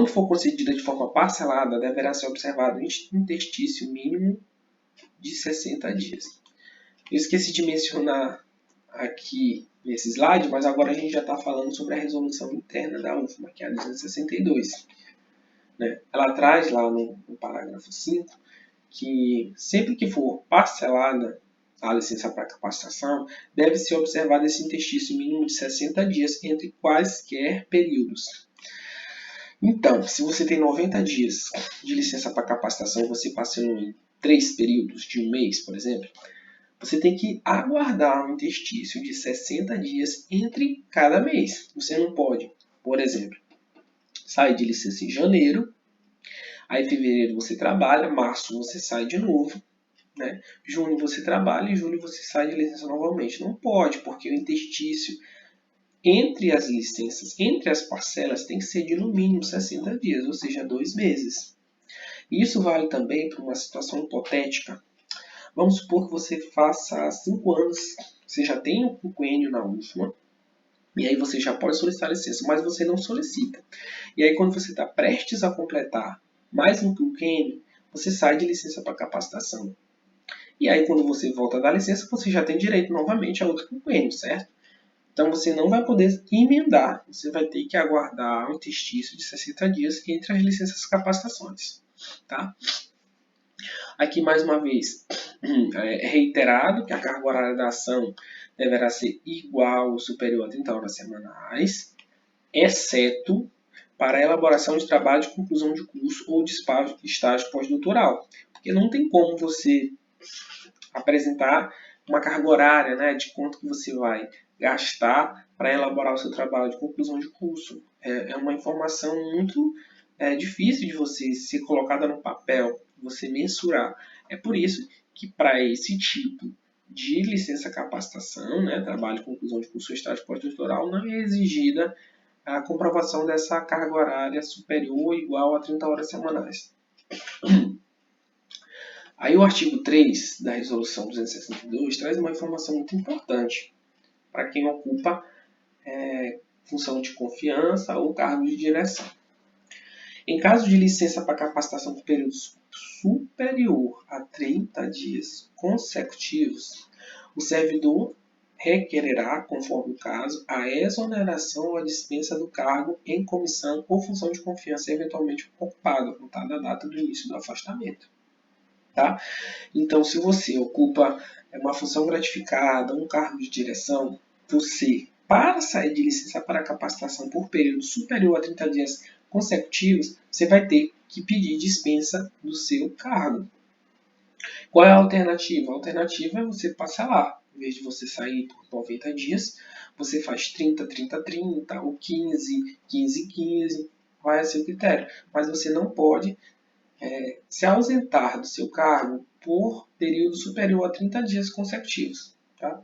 Quando for concedida de forma parcelada, deverá ser observado um interstício mínimo de 60 dias. Eu esqueci de mencionar aqui nesse slide, mas agora a gente já está falando sobre a resolução interna da UFMA, que é a 262. Né? Ela traz lá no parágrafo 5 que sempre que for parcelada a licença para capacitação, deve ser observado esse interstício mínimo de 60 dias entre quaisquer períodos. Então, se você tem 90 dias de licença para capacitação e você parcelou em 3 períodos de um mês, por exemplo, você tem que aguardar um interstício de 60 dias entre cada mês. Você não pode, por exemplo, sair de licença em janeiro, aí em fevereiro você trabalha, março você sai de novo, né? Junho você trabalha e julho você sai de licença novamente. Não pode, porque o interstício entre as licenças, entre as parcelas, tem que ser de no mínimo 60 dias, ou seja, 2 meses. Isso vale também para uma situação hipotética. Vamos supor que você faça 5 anos, você já tem um quinquênio na UFMA, e aí você já pode solicitar licença, mas você não solicita. E aí quando você está prestes a completar mais um quinquênio, você sai de licença para capacitação. E aí quando você volta da licença, você já tem direito novamente a outro quinquênio, certo? Então você não vai poder emendar, você vai ter que aguardar um interstício de 60 dias entre as licenças e capacitações. Tá? Aqui mais uma vez, é reiterado que a carga horária da ação deverá ser igual ou superior a 30 horas semanais, exceto para a elaboração de trabalho de conclusão de curso ou de estágio pós-doutoral. Porque não tem como você apresentar uma carga horária, né, de quanto que você vai gastar para elaborar o seu trabalho de conclusão de curso. É uma informação muito difícil de você ser colocada no papel, você mensurar. É por isso que para esse tipo de licença capacitação, né, trabalho de conclusão de curso ou estágio pós-doutoral, não é exigida a comprovação dessa carga horária superior ou igual a 30 horas semanais. Aí o artigo 3 da Resolução 262 traz uma informação muito importante para quem ocupa função de confiança ou cargo de direção. Em caso de licença para capacitação por período superior a 30 dias consecutivos, o servidor requererá, conforme o caso, a exoneração ou a dispensa do cargo em comissão ou função de confiança eventualmente ocupada, contada a data do início do afastamento. Tá? Então, se você ocupa uma função gratificada, um cargo de direção, você, para sair de licença para capacitação por período superior a 30 dias consecutivos, você vai ter que pedir dispensa do seu cargo. Qual é a alternativa? A alternativa é você parcelar. Em vez de você sair por 90 dias, você faz 30, 30, 30, ou 15, 15, 15, vai a seu critério. Mas você não pode se ausentar do seu cargo por período superior a 30 dias consecutivos. Tá?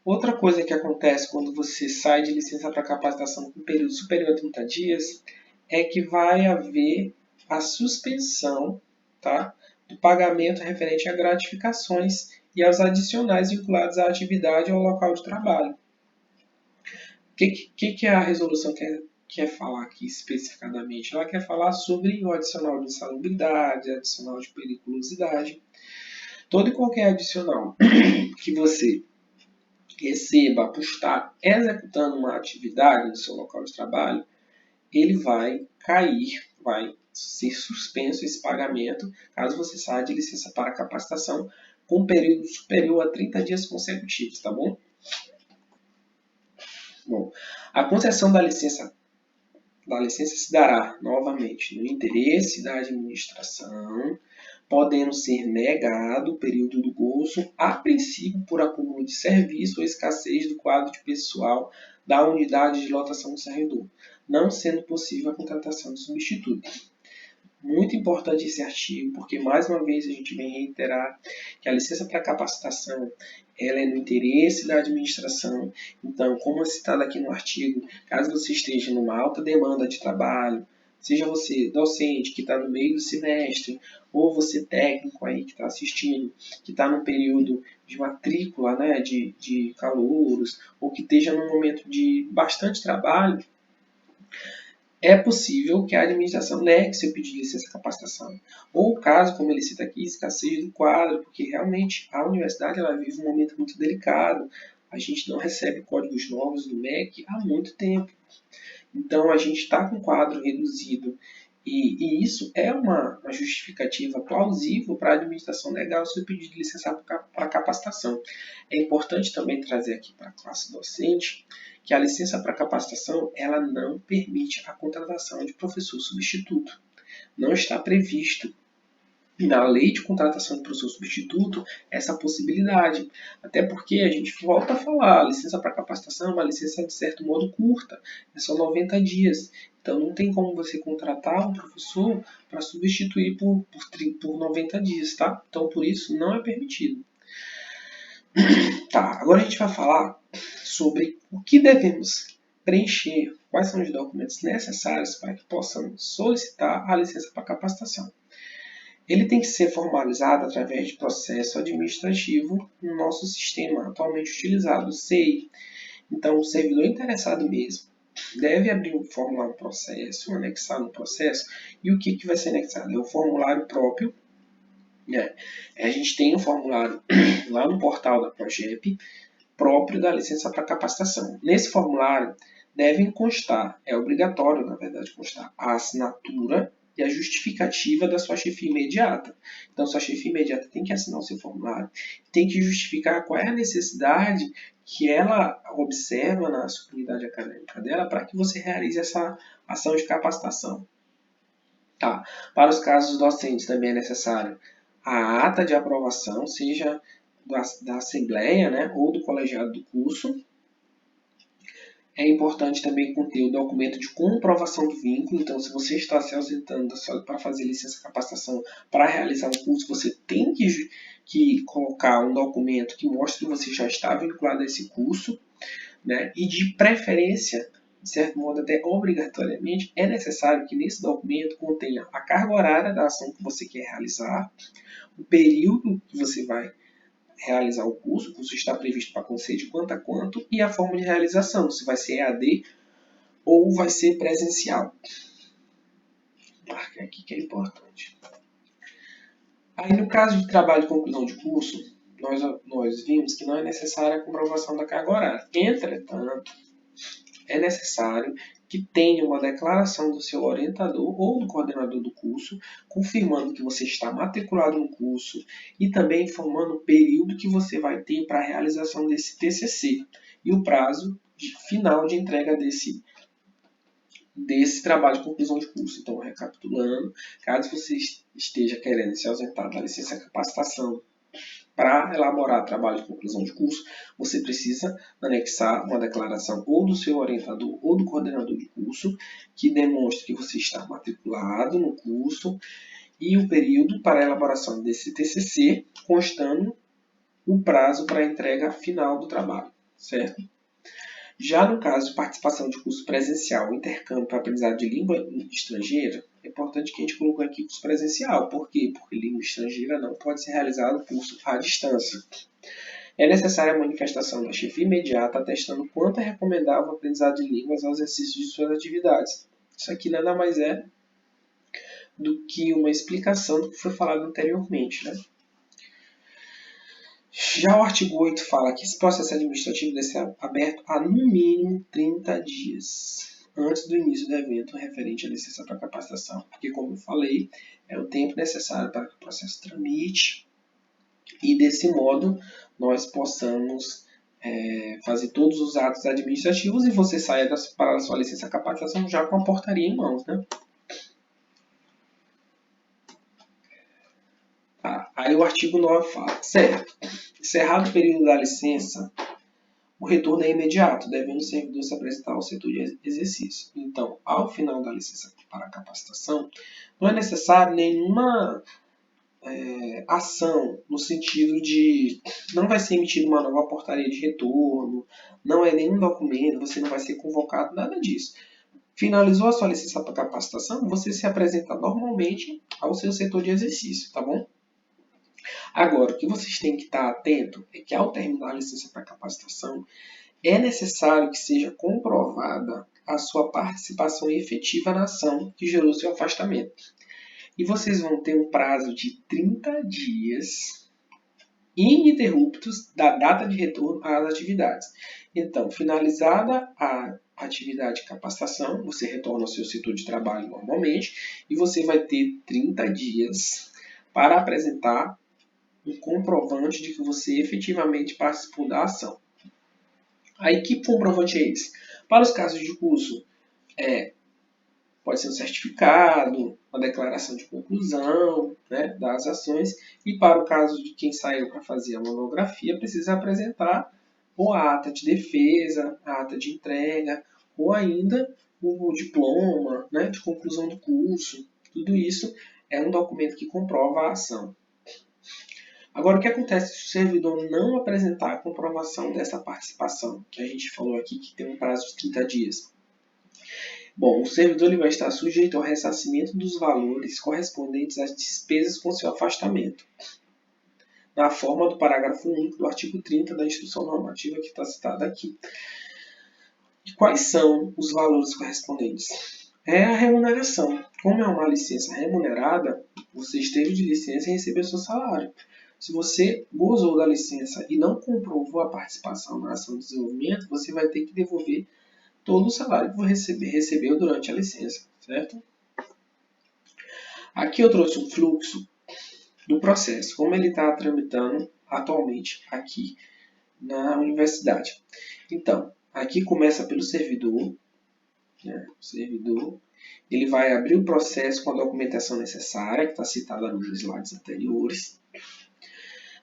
Outra coisa que acontece quando você sai de licença para capacitação por período superior a 30 dias é que vai haver a suspensão, tá, do pagamento referente a gratificações e aos adicionais vinculados à atividade ou ao local de trabalho. O que a resolução quer falar aqui especificadamente? Ela quer falar sobre o adicional de insalubridade, adicional de periculosidade. Todo e qualquer adicional que você receba por estar executando uma atividade no seu local de trabalho, ele vai cair, vai ser suspenso esse pagamento caso você saia de licença para capacitação com um período superior a 30 dias consecutivos, tá bom? Bom, a concessão da licença se dará, novamente, no interesse da administração, podendo ser negado o período do gozo, a princípio por acúmulo de serviço ou escassez do quadro de pessoal da unidade de lotação do servidor, não sendo possível a contratação de substituto. Muito importante esse artigo, porque mais uma vez a gente vem reiterar que a licença para capacitação ela é no interesse da administração. Então, como é citado aqui no artigo, caso você esteja numa alta demanda de trabalho, seja você docente que está no meio do semestre, ou você técnico aí que está assistindo, que está no período de matrícula, né, de calouros, ou que esteja num momento de bastante trabalho, é possível que a administração negue seu pedido de licença capacitação. Ou caso, como ele cita aqui, escassez do quadro, porque realmente a universidade ela vive um momento muito delicado. A gente não recebe códigos novos do MEC há muito tempo. Então, a gente está com quadro reduzido. E isso é uma justificativa plausível para a administração negar o seu pedido de licença para capacitação. É importante também trazer aqui para a classe docente que a licença para capacitação ela não permite a contratação de professor substituto. Não está previsto na lei de contratação de professor substituto essa possibilidade. Até porque a gente volta a falar, a licença para capacitação é uma licença de certo modo curta, é só 90 dias. Então não tem como você contratar um professor para substituir por 90 dias, tá? Então por isso não é permitido. Tá, agora a gente vai falar sobre o que devemos preencher, quais são os documentos necessários para que possamos solicitar a licença para capacitação. Ele tem que ser formalizado através de processo administrativo no nosso sistema atualmente utilizado, o SEI. Então, o servidor interessado mesmo deve abrir um formulário processo, anexar no processo, e o que vai ser anexado? É o formulário próprio. Né? A gente tem um formulário lá no portal da Progep, próprio da licença para capacitação. Nesse formulário devem constar, é obrigatório, na verdade, constar a assinatura e a justificativa da sua chefia imediata. Então, sua chefia imediata tem que assinar o seu formulário, tem que justificar qual é a necessidade que ela observa na sua unidade acadêmica dela para que você realize essa ação de capacitação. Tá. Para os casos docentes também é necessário a ata de aprovação, seja da assembleia, né, ou do colegiado do curso. É importante também conter o documento de comprovação do vínculo. Então, se você está se ausentando para fazer licença capacitação para realizar um curso, você tem que colocar um documento que mostre que você já está vinculado a esse curso, né? E de preferência, de certo modo até obrigatoriamente, é necessário que nesse documento contenha a carga horária da ação que você quer realizar, o período que você vai realizar o curso está previsto para acontecer de quanto a quanto, e a forma de realização, se vai ser EAD ou vai ser presencial. Marca aqui que é importante. Aí, no caso de trabalho de conclusão de curso, nós vimos que não é necessária a comprovação da carga horária. Entretanto, é necessário que tenha uma declaração do seu orientador ou do coordenador do curso, confirmando que você está matriculado no curso e também informando o período que você vai ter para a realização desse TCC e o prazo final de entrega desse trabalho de conclusão de curso. Então, recapitulando, caso você esteja querendo se ausentar da licença capacitação para elaborar trabalho de conclusão de curso, você precisa anexar uma declaração ou do seu orientador ou do coordenador de curso que demonstre que você está matriculado no curso e o período para a elaboração desse TCC, constando o prazo para a entrega final do trabalho, certo? Já no caso de participação de curso presencial, intercâmbio para aprendizado de língua estrangeira, é importante que a gente coloque aqui curso presencial. Por quê? Porque língua estrangeira não pode ser realizado o curso à distância. É necessária a manifestação da chefia imediata atestando quanto é recomendável o aprendizado de línguas ao exercício de suas atividades. Isso aqui nada mais é do que uma explicação do que foi falado anteriormente, né? Já o artigo 8 fala que esse processo administrativo deve ser aberto há no mínimo 30 dias antes do início do evento referente à licença para capacitação, porque, como eu falei, é o tempo necessário para que o processo tramite e, desse modo, nós possamos fazer todos os atos administrativos e você saia para a sua licença capacitação já com a portaria em mãos, né? Aí o artigo 9 fala, certo, encerrado o período da licença, o retorno é imediato, devendo o servidor se apresentar ao setor de exercício. Então, ao final da licença para capacitação, não é necessário nenhuma ação no sentido de não vai ser emitida uma nova portaria de retorno, não é nenhum documento, você não vai ser convocado, nada disso. Finalizou a sua licença para capacitação, você se apresenta normalmente ao seu setor de exercício, tá bom? Agora, o que vocês têm que estar atento é que ao terminar a licença para capacitação, é necessário que seja comprovada a sua participação efetiva na ação que gerou seu afastamento. E vocês vão ter um prazo de 30 dias ininterruptos da data de retorno às atividades. Então, finalizada a atividade de capacitação, você retorna ao seu setor de trabalho normalmente e você vai ter 30 dias para apresentar um comprovante de que você efetivamente participou da ação. Aí, que comprovante é esse? Para os casos de curso, pode ser um certificado, uma declaração de conclusão, né, das ações. E para o caso de quem saiu para fazer a monografia, precisa apresentar ou a ata de defesa, a ata de entrega, ou ainda o diploma, né, de conclusão do curso. Tudo isso é um documento que comprova a ação. Agora, o que acontece se o servidor não apresentar a comprovação dessa participação, que a gente falou aqui que tem um prazo de 30 dias? Bom, o servidor ele vai estar sujeito ao ressarcimento dos valores correspondentes às despesas com seu afastamento, na forma do parágrafo único do artigo 30 da Instrução Normativa que está citada aqui. E quais são os valores correspondentes? É a remuneração. Como é uma licença remunerada, você esteve de licença e recebeu seu salário. Se você gozou da licença e não comprovou a participação na ação de desenvolvimento, você vai ter que devolver todo o salário que você recebeu durante a licença, certo? Aqui eu trouxe um fluxo do processo, como ele está tramitando atualmente aqui na universidade. Então, aqui começa pelo servidor, né? O servidor, ele vai abrir o processo com a documentação necessária, que está citada nos slides anteriores,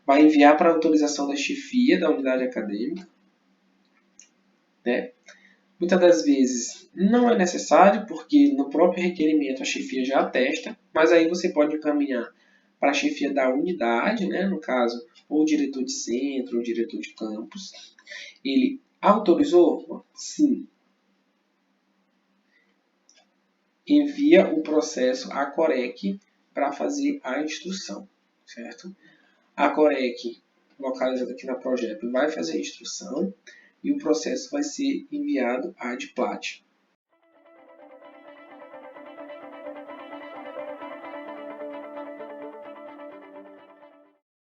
vai enviar para a autorização da chefia da unidade acadêmica, né? Muitas das vezes não é necessário, porque no próprio requerimento a chefia já atesta, mas aí você pode encaminhar para a chefia da unidade, né? No caso, ou o diretor de centro, ou o diretor de campus. Ele autorizou? Sim. Envia o processo à Corec para fazer a instrução, certo? A Corec, localizada aqui na projeto, vai fazer a instrução e o processo vai ser enviado à ADPLAT.